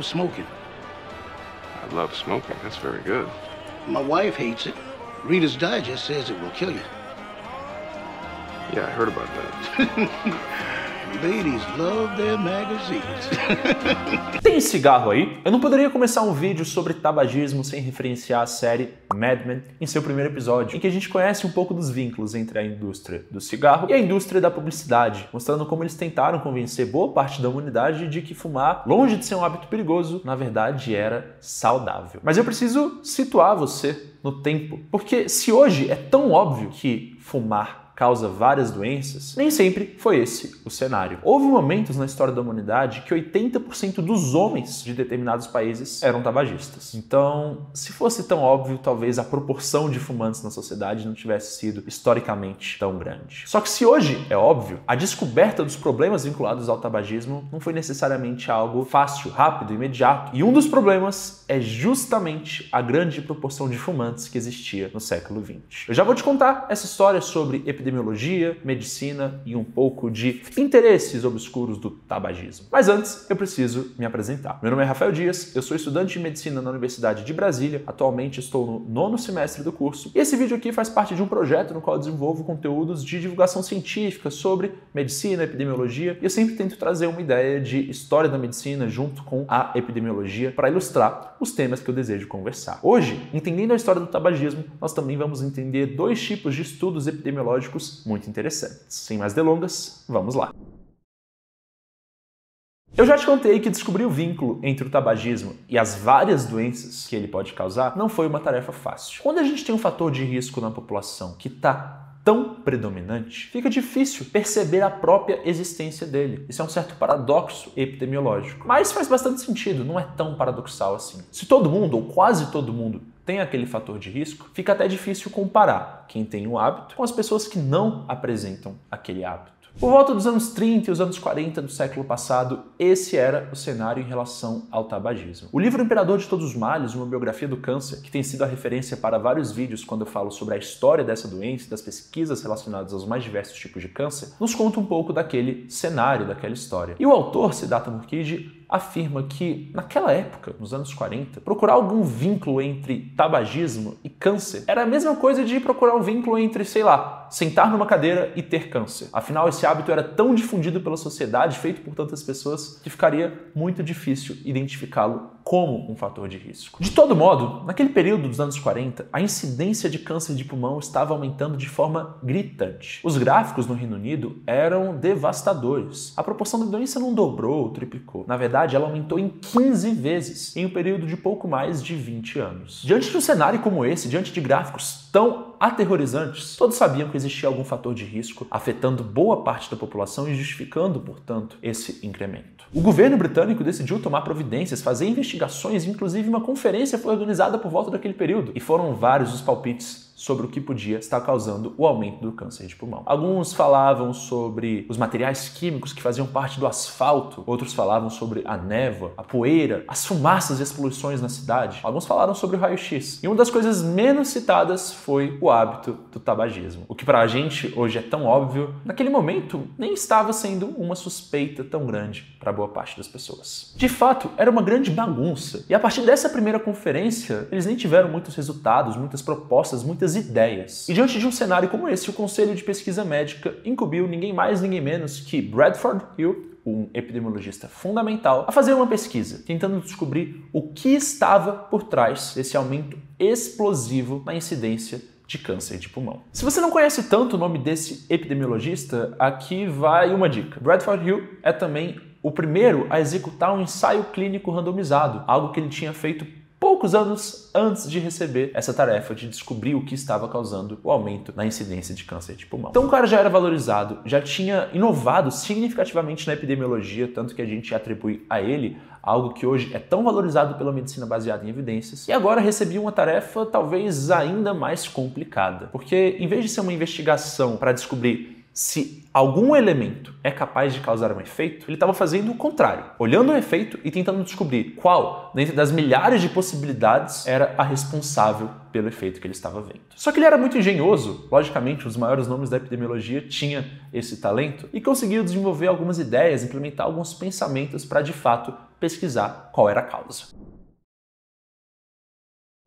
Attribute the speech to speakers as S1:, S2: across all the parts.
S1: love smoking.
S2: I love smoking. That's very good.
S1: My wife hates it. Reader's Digest says it will kill you.
S2: Yeah, I heard about that.
S1: Ladies love their magazines.
S3: Tem cigarro aí? Eu não poderia começar um vídeo sobre tabagismo sem referenciar a série Mad Men em seu primeiro episódio, em que a gente conhece um pouco dos vínculos entre a indústria do cigarro e a indústria da publicidade, mostrando como eles tentaram convencer boa parte da humanidade de que fumar, longe de ser um hábito perigoso, na verdade era saudável. Mas eu preciso situar você no tempo, porque se hoje é tão óbvio que fumar causa várias doenças, nem sempre foi esse o cenário. Houve momentos na história da humanidade que 80% dos homens de determinados países eram tabagistas. Então, se fosse tão óbvio, talvez a proporção de fumantes na sociedade não tivesse sido historicamente tão grande. Só que se hoje é óbvio, a descoberta dos problemas vinculados ao tabagismo não foi necessariamente algo fácil, rápido, imediato. E um dos problemas é justamente a grande proporção de fumantes que existia no século XX. Eu já vou te contar essa história sobre epidemiologia, medicina e um pouco de interesses obscuros do tabagismo. Mas antes, eu preciso me apresentar. Meu nome é Rafael Dias, eu sou estudante de medicina na Universidade de Brasília, atualmente estou no 9º semestre do curso, e esse vídeo aqui faz parte de um projeto no qual eu desenvolvo conteúdos de divulgação científica sobre medicina, epidemiologia, e eu sempre tento trazer uma ideia de história da medicina junto com a epidemiologia para ilustrar os temas que eu desejo conversar. Hoje, entendendo a história do tabagismo, nós também vamos entender dois tipos de estudos epidemiológicos muito interessantes. Sem mais delongas, vamos lá. Eu já te contei que descobrir o vínculo entre o tabagismo e as várias doenças que ele pode causar não foi uma tarefa fácil. Quando a gente tem um fator de risco na população que está tão predominante, fica difícil perceber a própria existência dele. Isso é um certo paradoxo epidemiológico. Mas faz bastante sentido, não é tão paradoxal assim. Se todo mundo, ou quase todo mundo, tem aquele fator de risco, fica até difícil comparar quem tem o hábito com as pessoas que não apresentam aquele hábito. Por volta dos anos 30 e os anos 40 do século passado, esse era o cenário em relação ao tabagismo. O livro Imperador de Todos os Males, uma biografia do câncer, que tem sido a referência para vários vídeos quando eu falo sobre a história dessa doença e das pesquisas relacionadas aos mais diversos tipos de câncer, nos conta um pouco daquele cenário, daquela história. E o autor, Siddhartha Mukherjee, afirma que, naquela época, nos anos 40, procurar algum vínculo entre tabagismo e câncer era a mesma coisa de procurar um vínculo entre, sei lá, sentar numa cadeira e ter câncer. Afinal, esse hábito era tão difundido pela sociedade, feito por tantas pessoas, que ficaria muito difícil identificá-lo como um fator de risco. De todo modo, naquele período dos anos 40, a incidência de câncer de pulmão estava aumentando de forma gritante. Os gráficos no Reino Unido eram devastadores. A proporção da doença não dobrou ou triplicou. Na verdade, ela aumentou em 15 vezes em um período de pouco mais de 20 anos. Diante de um cenário como esse, diante de gráficos tão aterrorizantes, todos sabiam que existia algum fator de risco afetando boa parte da população e justificando, portanto, esse incremento. O governo britânico decidiu tomar providências, fazer investigações, inclusive uma conferência foi organizada por volta daquele período, e foram vários os palpites sobre o que podia estar causando o aumento do câncer de pulmão. Alguns falavam sobre os materiais químicos que faziam parte do asfalto, outros falavam sobre a névoa, a poeira, as fumaças e as poluições na cidade. Alguns falaram sobre o raio-x. E uma das coisas menos citadas foi o hábito do tabagismo. O que pra gente hoje é tão óbvio, naquele momento nem estava sendo uma suspeita tão grande para boa parte das pessoas. De fato, era uma grande bagunça. E a partir dessa primeira conferência, eles nem tiveram muitos resultados, muitas propostas, muitas ideias. E diante de um cenário como esse, o Conselho de Pesquisa Médica incumbiu ninguém mais, ninguém menos que Bradford Hill, um epidemiologista fundamental, a fazer uma pesquisa, tentando descobrir o que estava por trás desse aumento explosivo na incidência de câncer de pulmão. Se você não conhece tanto o nome desse epidemiologista, aqui vai uma dica. Bradford Hill é também o primeiro a executar um ensaio clínico randomizado, algo que ele tinha feito poucos anos antes de receber essa tarefa de descobrir o que estava causando o aumento na incidência de câncer de pulmão. Então o cara já era valorizado, já tinha inovado significativamente na epidemiologia, tanto que a gente atribui a ele algo que hoje é tão valorizado pela medicina baseada em evidências, e agora recebia uma tarefa talvez ainda mais complicada, porque em vez de ser uma investigação para descobrir se algum elemento é capaz de causar um efeito, ele estava fazendo o contrário, olhando o efeito e tentando descobrir qual, dentre das milhares de possibilidades, era a responsável pelo efeito que ele estava vendo. Só que ele era muito engenhoso, logicamente, os maiores nomes da epidemiologia tinham esse talento e conseguiu desenvolver algumas ideias, implementar alguns pensamentos para, de fato, pesquisar qual era a causa.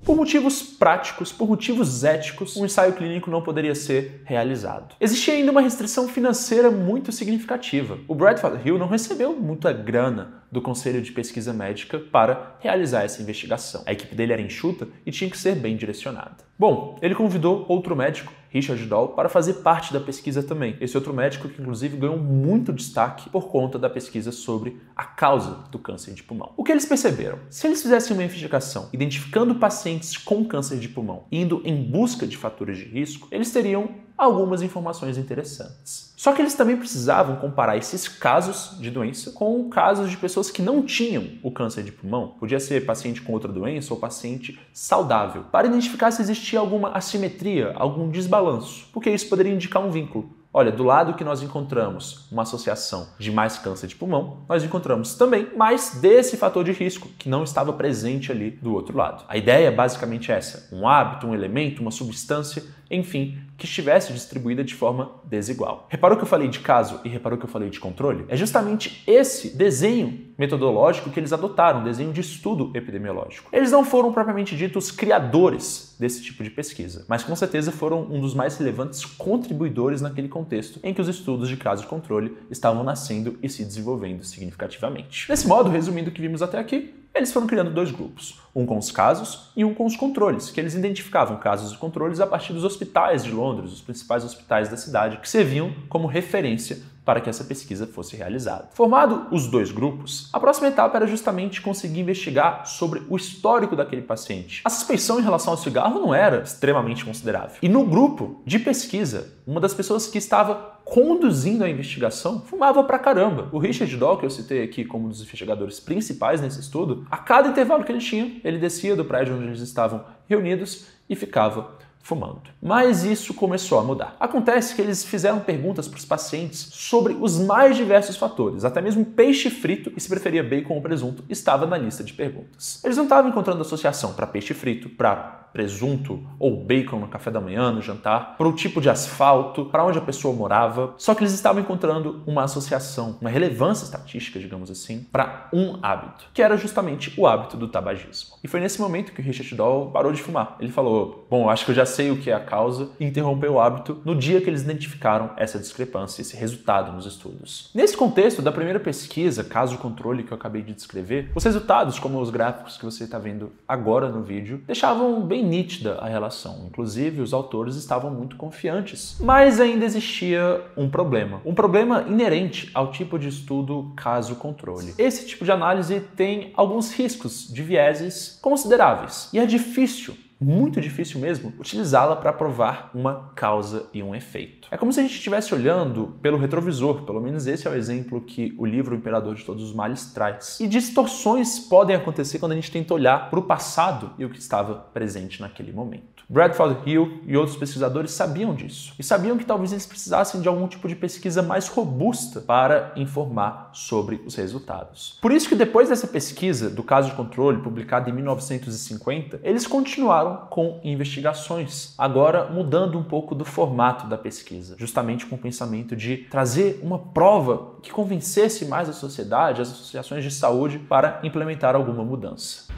S3: Por motivos práticos, por motivos éticos, um ensaio clínico não poderia ser realizado. Existia ainda uma restrição financeira muito significativa. O Bradford Hill não recebeu muita grana do Conselho de Pesquisa Médica para realizar essa investigação. A equipe dele era enxuta e tinha que ser bem direcionada. Bom, ele convidou outro médico, Richard Doll, para fazer parte da pesquisa também. Esse outro médico que inclusive ganhou muito destaque por conta da pesquisa sobre a causa do câncer de pulmão. O que eles perceberam? Se eles fizessem uma investigação identificando pacientes com câncer de pulmão, indo em busca de fatores de risco, eles teriam algumas informações interessantes. Só que eles também precisavam comparar esses casos de doença com casos de pessoas que não tinham o câncer de pulmão. Podia ser paciente com outra doença ou paciente saudável, para identificar se existia alguma assimetria, algum desbalanço, porque isso poderia indicar um vínculo. Olha, do lado que nós encontramos uma associação de mais câncer de pulmão, nós encontramos também mais desse fator de risco que não estava presente ali do outro lado. A ideia é basicamente essa: um hábito, um elemento, uma substância, enfim, que estivesse distribuída de forma desigual. Reparou que eu falei de caso e reparou que eu falei de controle? É justamente esse desenho metodológico que eles adotaram, um desenho de estudo epidemiológico. Eles não foram propriamente ditos criadores desse tipo de pesquisa, mas com certeza foram um dos mais relevantes contribuidores naquele contexto em que os estudos de caso e controle estavam nascendo e se desenvolvendo significativamente. Desse modo, resumindo o que vimos até aqui, eles foram criando dois grupos, um com os casos e um com os controles, que eles identificavam casos e controles a partir dos hospitais de Londres, os principais hospitais da cidade, que serviam como referência para que essa pesquisa fosse realizada. Formado os dois grupos, a próxima etapa era justamente conseguir investigar sobre o histórico daquele paciente. A suspeição em relação ao cigarro não era extremamente considerável. E no grupo de pesquisa, uma das pessoas que estava conduzindo a investigação fumava pra caramba. O Richard Doll, que eu citei aqui como um dos investigadores principais nesse estudo, a cada intervalo que ele tinha, ele descia do prédio onde eles estavam reunidos e ficava fumando. Mas isso começou a mudar. Acontece que eles fizeram perguntas para os pacientes sobre os mais diversos fatores. Até mesmo peixe frito, e se preferia bacon ou presunto, estava na lista de perguntas. Eles não estavam encontrando associação para peixe frito, para presunto ou bacon no café da manhã, no jantar, para o tipo de asfalto, para onde a pessoa morava. Só que eles estavam encontrando uma associação, uma relevância estatística, digamos assim, para um hábito, que era justamente o hábito do tabagismo. E foi nesse momento que o Richard Doll parou de fumar. Ele falou: bom, acho que eu já sei o que é a causa, e interrompeu o hábito no dia que eles identificaram essa discrepância, esse resultado nos estudos. Nesse contexto da primeira pesquisa, caso controle que eu acabei de descrever, os resultados, como os gráficos que você está vendo agora no vídeo, deixavam bem nítida a relação. Inclusive, os autores estavam muito confiantes. Mas ainda existia um problema inerente ao tipo de estudo caso-controle. Esse tipo de análise tem alguns riscos de vieses consideráveis. E é difícil, muito difícil mesmo, utilizá-la para provar uma causa e um efeito. É como se a gente estivesse olhando pelo retrovisor, pelo menos esse é o exemplo que o livro O Imperador de Todos os Males traz. E distorções podem acontecer quando a gente tenta olhar para o passado e o que estava presente naquele momento. Bradford Hill e outros pesquisadores sabiam disso. E sabiam que talvez eles precisassem de algum tipo de pesquisa mais robusta para informar sobre os resultados. Por isso que depois dessa pesquisa do caso de controle, publicada em 1950, eles continuaram com investigações, agora mudando um pouco do formato da pesquisa, justamente com o pensamento de trazer uma prova que convencesse mais a sociedade, as associações de saúde, para implementar alguma mudança.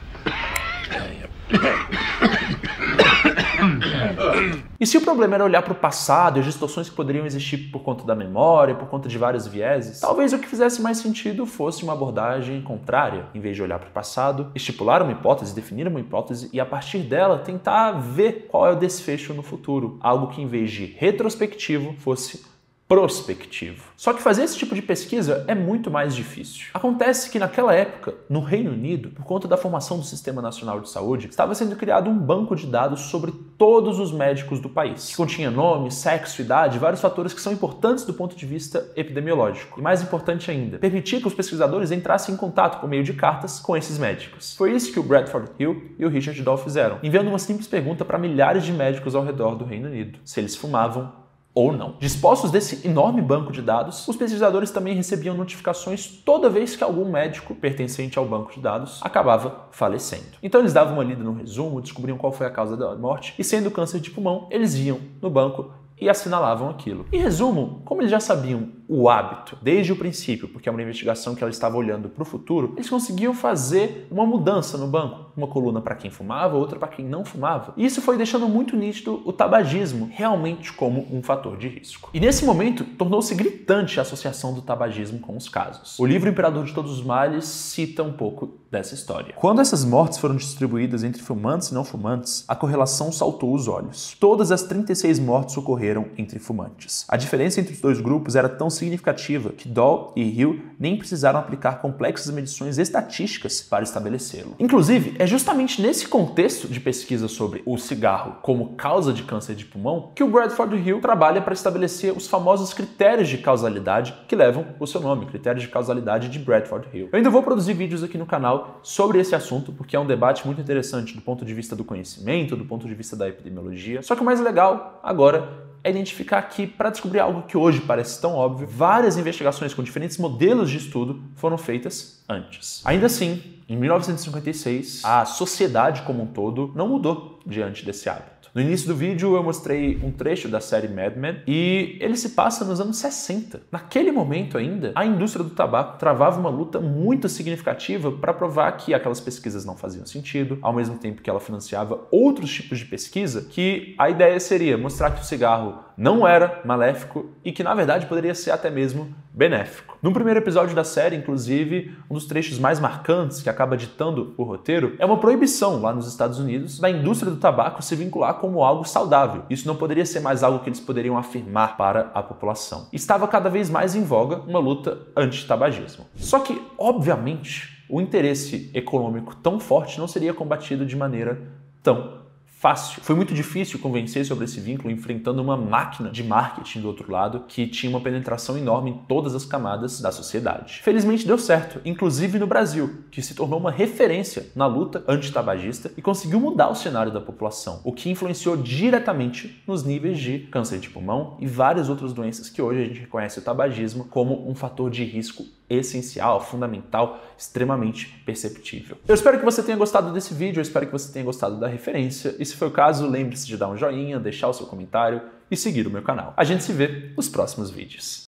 S3: E se o problema era olhar para o passado e as distorções que poderiam existir por conta da memória, por conta de vários vieses, talvez o que fizesse mais sentido fosse uma abordagem contrária. Em vez de olhar para o passado, estipular uma hipótese, definir uma hipótese e a partir dela tentar ver qual é o desfecho no futuro. Algo que em vez de retrospectivo fosse prospectivo. Só que fazer esse tipo de pesquisa é muito mais difícil. Acontece que naquela época, no Reino Unido, por conta da formação do Sistema Nacional de Saúde, estava sendo criado um banco de dados sobre todos os médicos do país, que continha nome, sexo, idade, vários fatores que são importantes do ponto de vista epidemiológico. E mais importante ainda, permitir que os pesquisadores entrassem em contato por meio de cartas com esses médicos. Foi isso que o Bradford Hill e o Richard Doll fizeram, enviando uma simples pergunta para milhares de médicos ao redor do Reino Unido: se eles fumavam ou não. Dispostos desse enorme banco de dados, os pesquisadores também recebiam notificações toda vez que algum médico pertencente ao banco de dados acabava falecendo. Então eles davam uma lida no resumo, descobriam qual foi a causa da morte e, sendo câncer de pulmão, eles iam no banco e assinalavam aquilo. Em resumo, como eles já sabiam o hábito desde o princípio, porque é uma investigação que ela estava olhando para o futuro, eles conseguiam fazer uma mudança no banco. Uma coluna para quem fumava, outra para quem não fumava. E isso foi deixando muito nítido o tabagismo realmente como um fator de risco. E nesse momento, tornou-se gritante a associação do tabagismo com os casos. O livro Imperador de Todos os Males cita um pouco dessa história. Quando essas mortes foram distribuídas entre fumantes e não fumantes, a correlação saltou os olhos. Todas as 36 mortes ocorreram entre fumantes. A diferença entre os dois grupos era tão significativa que Dahl e Hill nem precisaram aplicar complexas medições estatísticas para estabelecê-lo. Inclusive, é justamente nesse contexto de pesquisa sobre o cigarro como causa de câncer de pulmão que o Bradford Hill trabalha para estabelecer os famosos critérios de causalidade que levam o seu nome, critérios de causalidade de Bradford Hill. Eu ainda vou produzir vídeos aqui no canal sobre esse assunto, porque é um debate muito interessante do ponto de vista do conhecimento, do ponto de vista da epidemiologia. Só que o mais legal agora é identificar que, para descobrir algo que hoje parece tão óbvio, várias investigações com diferentes modelos de estudo foram feitas antes. Ainda assim, em 1956, a sociedade como um todo não mudou diante desse hábito. No início do vídeo eu mostrei um trecho da série Mad Men e ele se passa nos anos 60. Naquele momento ainda, a indústria do tabaco travava uma luta muito significativa para provar que aquelas pesquisas não faziam sentido, ao mesmo tempo que ela financiava outros tipos de pesquisa, que a ideia seria mostrar que o cigarro não era maléfico e que, na verdade, poderia ser até mesmo benéfico. No primeiro episódio da série, inclusive, um dos trechos mais marcantes que acaba ditando o roteiro é uma proibição lá nos Estados Unidos da indústria do tabaco se vincular como algo saudável. Isso não poderia ser mais algo que eles poderiam afirmar para a população. Estava cada vez mais em voga uma luta anti-tabagismo. Só que, obviamente, o interesse econômico tão forte não seria combatido de maneira tão fácil. Foi muito difícil convencer sobre esse vínculo enfrentando uma máquina de marketing do outro lado que tinha uma penetração enorme em todas as camadas da sociedade. Felizmente deu certo, inclusive no Brasil, que se tornou uma referência na luta antitabagista e conseguiu mudar o cenário da população, o que influenciou diretamente nos níveis de câncer de pulmão e várias outras doenças que hoje a gente reconhece o tabagismo como um fator de risco essencial, fundamental, extremamente perceptível. Eu espero que você tenha gostado desse vídeo, eu espero que você tenha gostado da referência, e se foi o caso, lembre-se de dar um joinha, deixar o seu comentário e seguir o meu canal. A gente se vê nos próximos vídeos.